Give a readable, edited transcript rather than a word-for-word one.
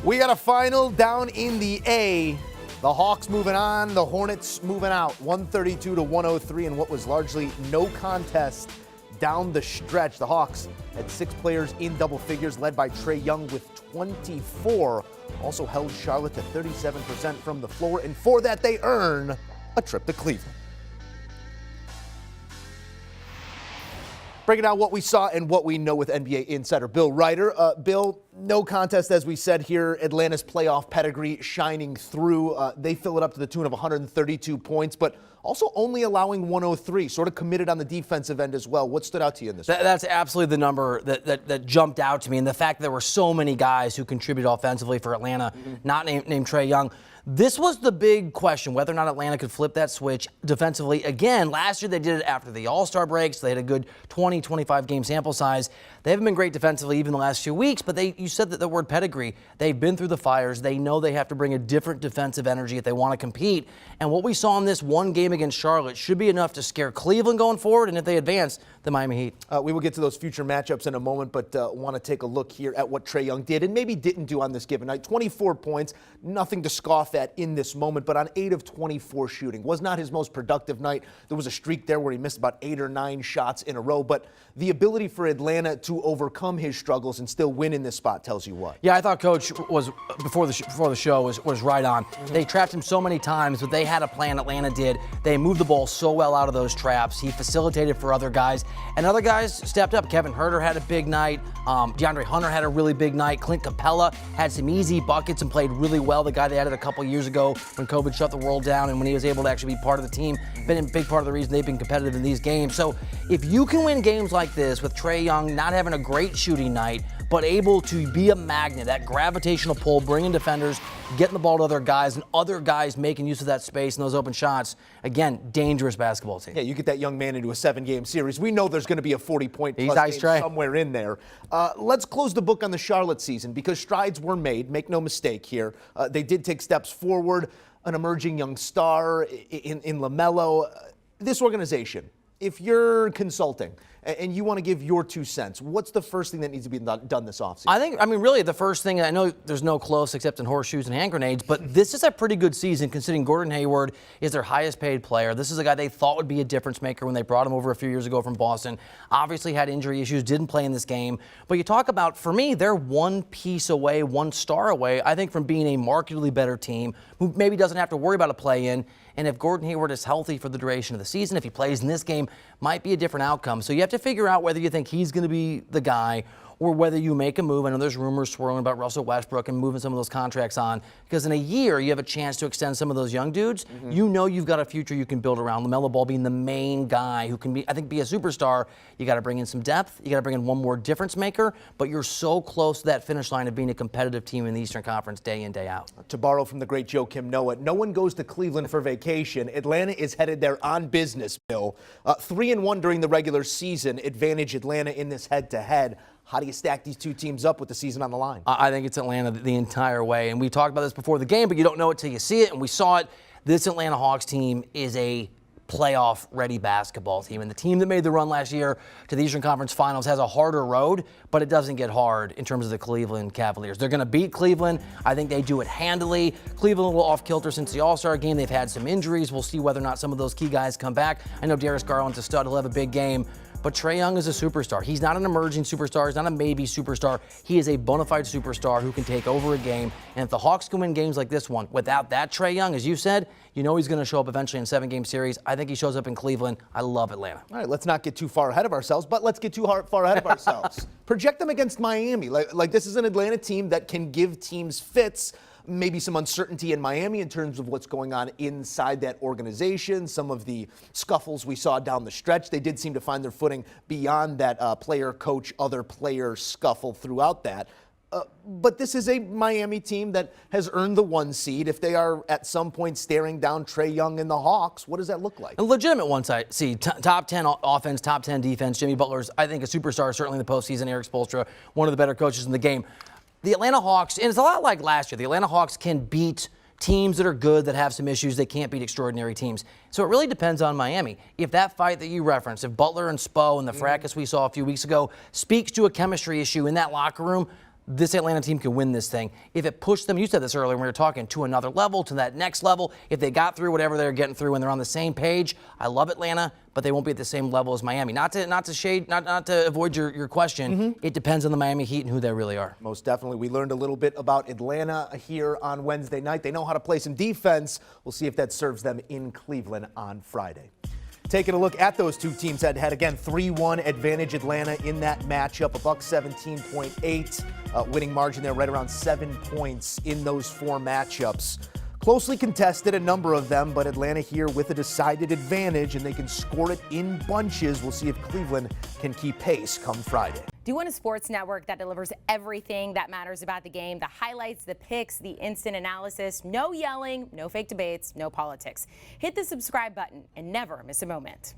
We got a final down in the A. The Hawks moving on, the Hornets moving out. 132-103 in what was largely no contest down the stretch. The Hawks had 6 players in double figures, led by Trey Young with 24. Also held Charlotte to 37% from the floor, and for that they earn a trip to Cleveland. Breaking down what we saw and what we know with NBA Insider Bill Reiter. Bill, no contest, as we said here. Atlanta's playoff pedigree shining through. They fill it up to the tune of 132 points, but also only allowing 103, sort of committed on the defensive end as well. What stood out to you in this? That's absolutely the number that jumped out to me, and the fact that there were so many guys who contributed offensively for Atlanta, not named Trey Young. This was the big question, whether or not Atlanta could flip that switch defensively. Again, last year they did it after the All-Star break, so they had a good 20, 25 game sample size. They haven't been great defensively even the last few weeks, but you said that the word pedigree. They've been through the fires. They know they have to bring a different defensive energy if they want to compete. And what we saw in this one game against Charlotte should be enough to scare Cleveland going forward, and if they advance, the Miami Heat. We will get to those future matchups in a moment, but want to take a look here at what Trey Young did and maybe didn't do on this given night. 24 points, nothing to scoff at in this moment, but on 8 of 24 shooting. Was not his most productive night. There was a streak there where he missed about 8 or 9 shots in a row, but the ability for Atlanta to overcome his struggles and still win in this spot tells you what. Yeah, I thought Coach was, before the show, was right on. They trapped him so many times, but they had a plan. Atlanta did. They moved the ball so well out of those traps. He facilitated for other guys, and other guys stepped up. Kevin Huerter had a big night. DeAndre Hunter had a really big night. Clint Capella had some easy buckets and played really well. The guy they added a couple years ago when COVID shut the world down and when he was able to actually be part of the team, been a big part of the reason they've been competitive in these games. So if you can win games like this with Trey Young not having a great shooting night, but able to be a magnet, that gravitational pull, bringing defenders, getting the ball to other guys, and other guys making use of that space and those open shots, again, dangerous basketball team. Yeah, you get that young man into a 7-game series. We know there's going to be a 40-point plus game somewhere in there. Let's close the book on the Charlotte season because strides were made. Make no mistake here. They did take steps forward. An emerging young star in LaMelo. This organization, if you're consulting and you want to give your 2 cents, what's the first thing that needs to be done this offseason? Really the first thing, I know there's no close except in horseshoes and hand grenades, but this is a pretty good season considering Gordon Hayward is their highest paid player. This is a guy they thought would be a difference maker when they brought him over a few years ago from Boston. Obviously had injury issues, didn't play in this game. But you talk about, for me, they're one piece away, 1 star away, I think, from being a markedly better team who maybe doesn't have to worry about a play-in. And if Gordon Hayward is healthy for the duration of the season, if he plays in this game, might be a different outcome. So you have to figure out whether you think he's going to be the guy or whether you make a move. I know there's rumors swirling about Russell Westbrook and moving some of those contracts on, because in a year you have a chance to extend some of those young dudes. You know you've got a future you can build around. LaMelo Ball being the main guy who can be, I think, be a superstar. You got to bring in some depth. You got to bring in one more difference maker, but you're so close to that finish line of being a competitive team in the Eastern Conference day in, day out. To borrow from the great Joe Kim Noah, no one goes to Cleveland for vacation. Atlanta is headed there on business, Bill. 3-1 during the regular season, advantage Atlanta in this head-to-head. How do you stack these 2 teams up with the season on the line? I think it's Atlanta the entire way. And we talked about this before the game, but you don't know it till you see it. And we saw it. This Atlanta Hawks team is a playoff-ready basketball team. And the team that made the run last year to the Eastern Conference Finals has a harder road, but it doesn't get hard in terms of the Cleveland Cavaliers. They're going to beat Cleveland. I think they do it handily. Cleveland a little off-kilter since the All-Star game. They've had some injuries. We'll see whether or not some of those key guys come back. I know Darius Garland's a stud. He'll have a big game. But Trey Young is a superstar. He's not an emerging superstar. He's not a maybe superstar. He is a bona fide superstar who can take over a game. And if the Hawks can win games like this one without that Trey Young, as you said, you know he's going to show up eventually in a 7-game series. I think he shows up in Cleveland. I love Atlanta. All right, let's not get too far ahead of ourselves, but let's get too far ahead of ourselves. Project them against Miami. Like this is an Atlanta team that can give teams fits. Maybe some uncertainty in Miami in terms of what's going on inside that organization, some of the scuffles we saw down the stretch. They did seem to find their footing beyond that player-coach, other player scuffle throughout that. But this is a Miami team that has earned the 1 seed. If they are at some point staring down Trey Young and the Hawks, what does that look like? A legitimate 1 seed. Top 10 offense, top 10 defense. Jimmy Butler's, I think, a superstar, certainly in the postseason. Eric Spoelstra, one of the better coaches in the game. The Atlanta Hawks, and it's a lot like last year, the Atlanta Hawks can beat teams that are good, that have some issues. They can't beat extraordinary teams. So it really depends on Miami. If that fight that you referenced, if Butler and Spo and the fracas we saw a few weeks ago speaks to a chemistry issue in that locker room, this Atlanta team can win this thing. If it pushed them, you said this earlier when we were talking, to another level, to that next level, if they got through whatever they're getting through and they're on the same page, I love Atlanta, but they won't be at the same level as Miami. Not to avoid your question, It depends on the Miami Heat and who they really are. Most definitely. We learned a little bit about Atlanta here on Wednesday night. They know how to play some defense. We'll see if that serves them in Cleveland on Friday. Taking a look at those two teams head-to-head again, 3-1 advantage Atlanta in that matchup, a buck 17.8 winning margin there, right around 7 points in those 4 matchups. Closely contested, a number of them, but Atlanta here with a decided advantage, and they can score it in bunches. We'll see if Cleveland can keep pace come Friday. Do you want a sports network that delivers everything that matters about the game? The highlights, the picks, the instant analysis, no yelling, no fake debates, no politics. Hit the subscribe button and never miss a moment.